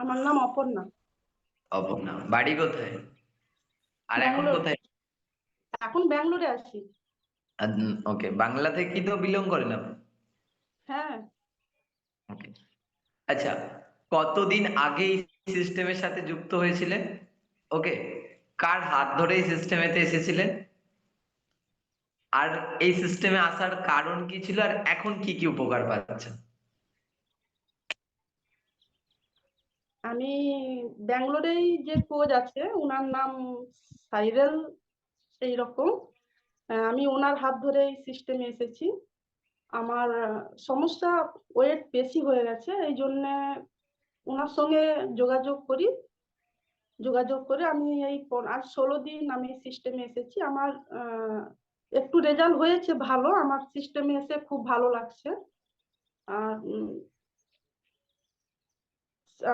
আমার নাম অপর্ণা। অপর্ণা, বাড়ি কোথায় আর এখন ব্যাঙ্গালোর। কোথায়? এখন ব্যাঙ্গালোরে আছি। ওকে, বাংলা থেকে কি তো বিলং করেন আপনি? হ্যাঁ। ওকে, আচ্ছা, কতদিন আগে এই সিস্টেমের সাথে যুক্ত হয়েছিলেন? ওকে, কার হাত ধরে এই সিস্টেমেতে এসেছিলেন? আর এই সিস্টেমে আসার কারণ কি ছিল, আর এখন কি কি উপকার পাচ্ছেন? আমি ব্যাঙ্গালোরেই যে কোচ আছে ওনার নাম সাইরেল, সেই রকম। আমি ওনার হাত ধরে সিস্টেমে এসেছি। আমার সমস্যা, ওয়েট বেশি হয়ে গেছে, এই জন্য ওনার সঙ্গে যোগাযোগ করি। যোগাযোগ করে আমি আজ 16 দিন আমি সিস্টেমে এসেছি। আমার একটু রেজাল্ট হয়েছে ভালো, আমার সিস্টেমে এসে খুব ভালো লাগছে। আর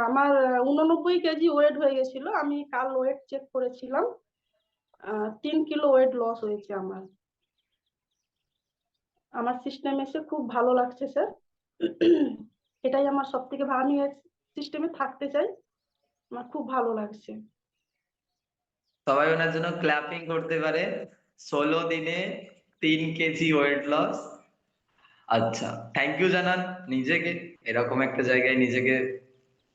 আমার 89 কেজি ওয়েট হয়ে গেছিল, আমি কাল ওয়েট চেক করেছিলাম। 3 কিলো ওয়েট লস হয়েছে আমার। আমার সিস্টেম এসে খুব ভালো লাগছে স্যার। এটাই আমার সব থেকে ভালো, আমি সিস্টেমে থাকতে চাই, আমার খুব ভালো লাগছে। সবাই ওনার জন্য ক্ল্যাপিং করতে পারে। 16 দিনে 3 কেজি ওয়েট লস। আচ্ছা, থ্যাংক ইউ জানান নিজেকে, এরকম একটা জায়গায় নিজেকে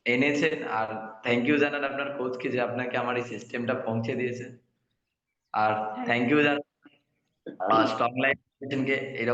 এনেছেন। আর থ্যাংক ইউ জানান আপনার কোচকে যে আপনাকে আমার এই সিস্টেমটা পৌঁছে দিয়েছে। আর থ্যাংক থ্যাংক ইউ। ইউ জানান স্ট্রং লাইফ কে এরকম